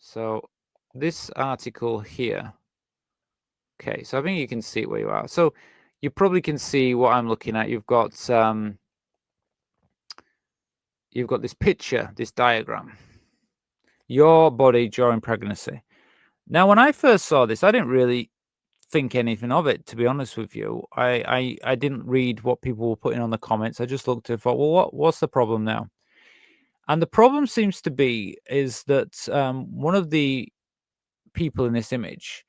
So this article here. Okay, so I think you can see where you are. So you probably can see what I'm looking at. You've got this picture, this diagram. Your body during pregnancy. Now, when I first saw this, I didn't really think anything of it, to be honest with you. I didn't read what people were putting on the comments. I just looked and thought, well, what's the problem now? And the problem seems to be is that one of the people in this image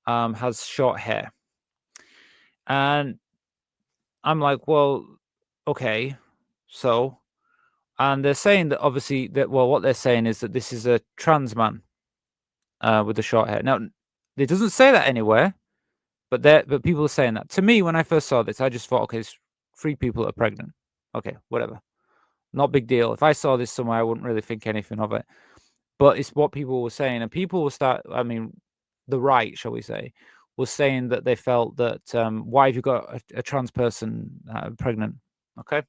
has short hair. And I'm like, well, okay, so. And they're saying that obviously that, well, what they're saying is that this is a trans man with the short hair. Now, it doesn't say that anywhere, but people are saying that. To me, when I first saw this, I just thought, okay, it's 3 people that are pregnant. Okay, whatever. Not big deal. If I saw this somewhere, I wouldn't really think anything of it. But it's what people were saying, and people will start. I mean, the right, shall we say, was saying that they felt that why have you got a trans person pregnant? Okay,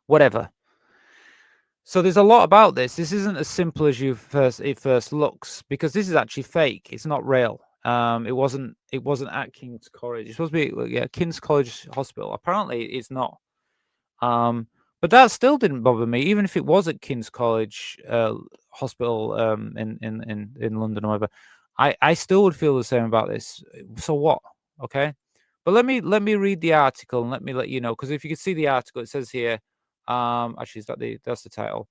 whatever. So there's a lot about this. This isn't as simple as it first looks, because this is actually fake. It's not real. It wasn't at King's College. It's supposed to be King's College Hospital. Apparently, it's not. But that still didn't bother me, even if it was at King's College Hospital in London or whatever. I still would feel the same about this. So what? Okay, but let me read the article and let me let you know, because if you can see the article, it says here. Actually, that's the title.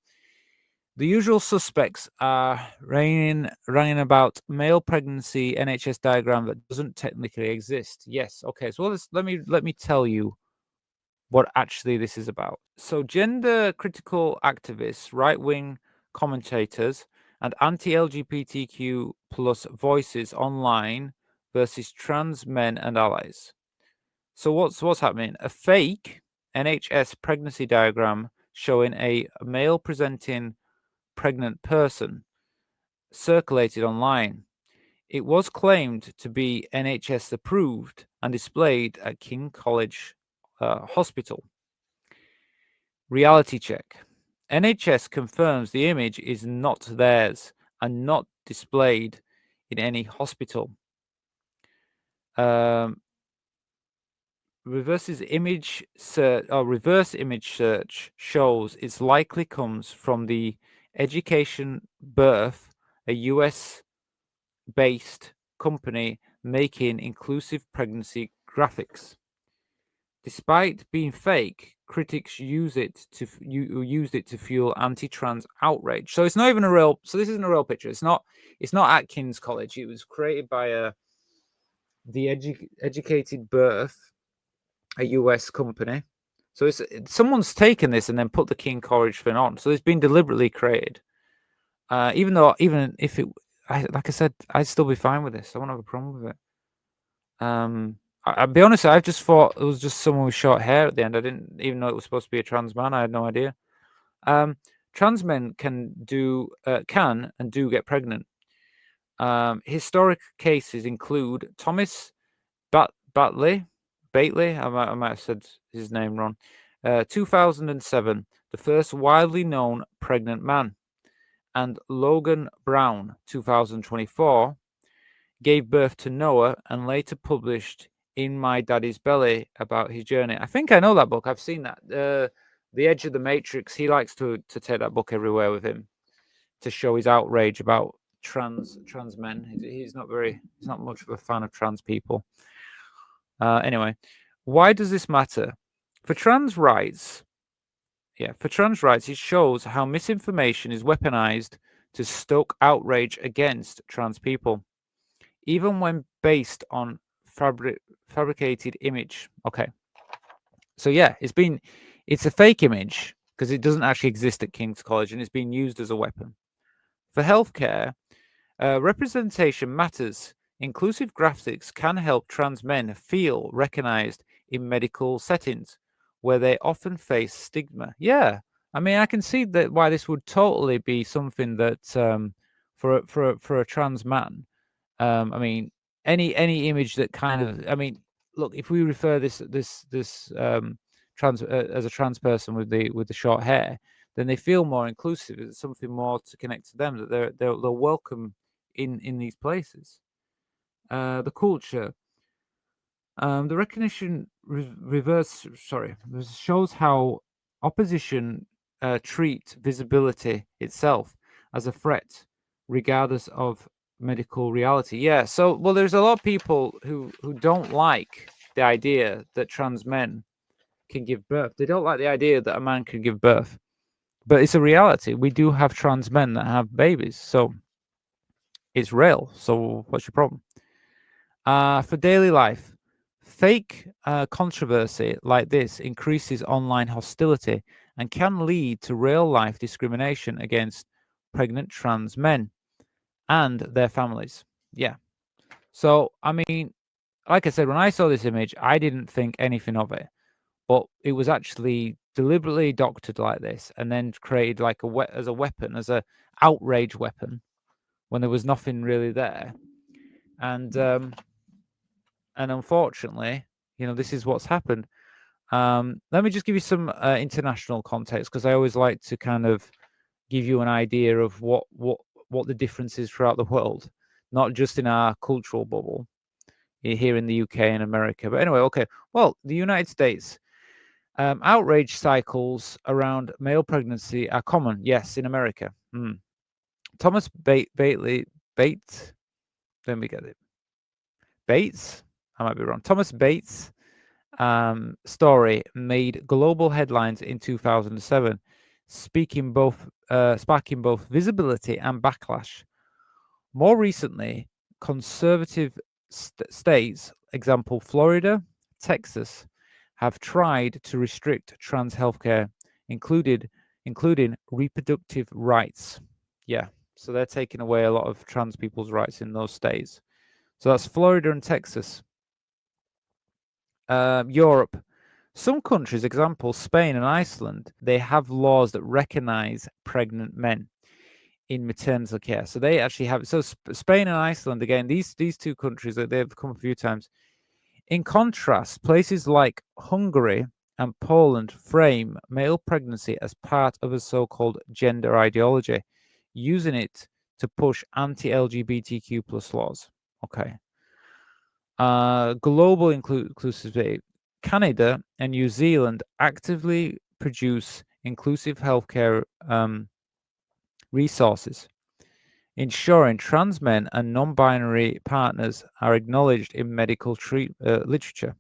The usual suspects are raining about male pregnancy NHS diagram that doesn't technically exist. Yes, okay. So let me tell you what actually this is about. So gender critical activists, right-wing commentators, and anti-LGBTQ plus voices online versus trans men and allies. So what's happening? A fake NHS pregnancy diagram showing a male presenting pregnant person circulated online. It was claimed to be NHS approved and displayed at King College Hospital. Reality check. NHS confirms the image is not theirs and not displayed in any hospital. Reverse image search shows it likely comes from the Education Birth, a US-based company making inclusive pregnancy graphics. Despite being fake, critics used it to fuel anti-trans outrage. So it's not even a real. So this isn't a real picture. It's not at King's College. It was created by the Educated Birth, a US company. So someone's taken this and then put the King College thing on. So it's been deliberately created. Even if it, like I said, I'd still be fine with this. I won't have a problem with it. I'll be honest, I just thought it was just someone with short hair at the end. I didn't even know it was supposed to be a trans man. I had no idea. Trans men can and do get pregnant. Historic cases include Thomas Battley. I might have said his name wrong. 2007, the first widely known pregnant man, and Logan Brown, 2024, gave birth to Noah and later published In My Daddy's Belly about his journey. I think I know that book. I've seen that. The Edge of the Matrix. He likes to take that book everywhere with him to show his outrage about trans men. He's not much of a fan of trans people. Anyway, why does this matter? For trans rights, it shows how misinformation is weaponized to stoke outrage against trans people, even when based on fabricated image. Okay, so yeah, it's a fake image because it doesn't actually exist at King's College, and it's being used as a weapon. For healthcare, representation matters. Inclusive graphics can help trans men feel recognized in medical settings where they often face stigma. Yeah, I mean, I can see that why this would totally be something that for a trans man. I mean, any image that kind of, I mean, look, if we refer this trans as a trans person with the short hair, then they feel more inclusive. It's something more to connect to them, that they're welcome in these places. The culture, the recognition shows how opposition treat visibility itself as a threat, regardless of medical reality. Yeah. So, well, there's a lot of people who don't like the idea that trans men can give birth. They don't like the idea that a man can give birth, but it's a reality. We do have trans men that have babies, so it's real. So, what's your problem? For daily life, fake controversy like this increases online hostility and can lead to real life discrimination against pregnant trans men and their families. Yeah. So, I mean, like I said, when I saw this image, I didn't think anything of it, but it was actually deliberately doctored like this and then created like as a weapon, as a outrage weapon, when there was nothing really there. And unfortunately, this is what's happened. Let me just give you some international context, because I always like to kind of give you an idea of what the difference is throughout the world, not just in our cultural bubble here in the UK and America. But anyway, okay. Well, the United States, outrage cycles around male pregnancy are common. Yes, in America. Thomas Bates. Let me get it. Bates. I might be wrong. Thomas Bates story made global headlines in 2007, sparking both visibility and backlash. More recently, conservative states, example Florida, Texas, have tried to restrict trans healthcare, including reproductive rights. Yeah, so they're taking away a lot of trans people's rights in those states. So that's Florida and Texas. Europe. Some countries, example Spain and Iceland, they have laws that recognize pregnant men in maternal care. So they actually have. So Spain and Iceland, again, these two countries, they've come a few times. In contrast, places like Hungary and Poland frame male pregnancy as part of a so-called gender ideology, using it to push anti-LGBTQ plus laws. Okay. Global inclusivity. Canada and New Zealand actively produce inclusive healthcare resources, ensuring trans men and non-binary partners are acknowledged in medical literature.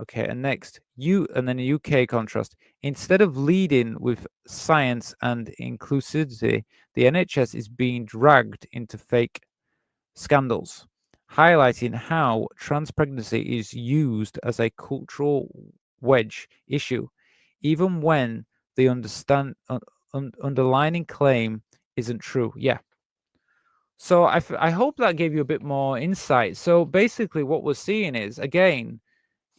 Okay, and next, and then a UK contrast. Instead of leading with science and inclusivity, the NHS is being dragged into fake scandals, highlighting how trans pregnancy is used as a cultural wedge issue, even when the underlining claim isn't true. Yeah. So I hope that gave you a bit more insight. So basically, what we're seeing is, again,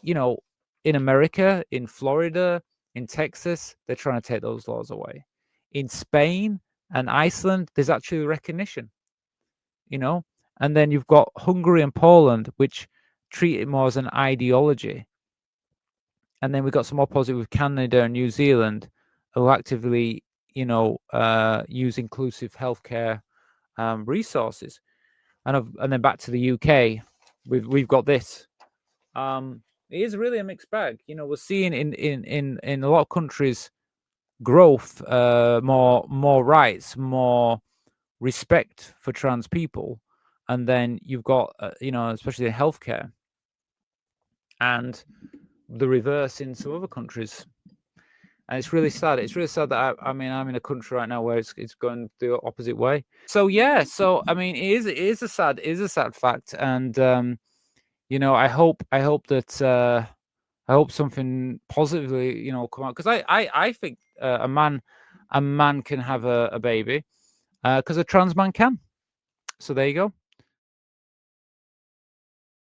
in America, in Florida, in Texas, they're trying to take those laws away. In Spain and Iceland, there's actually recognition. And then you've got Hungary and Poland, which treat it more as an ideology. And then we've got some opposite with Canada and New Zealand, who actively, use inclusive healthcare resources. And then back to the UK, we've got this. It is really a mixed bag. We're seeing in a lot of countries growth, more rights, more respect for trans people, and then you've got especially in healthcare, and the reverse in some other countries. And it's really sad. It's really sad that I'm in a country right now where it's going the opposite way. So yeah, I mean, it is a sad fact, and I hope that I hope something positively come out, because I think a man can have a baby, because a trans man can. So there you go.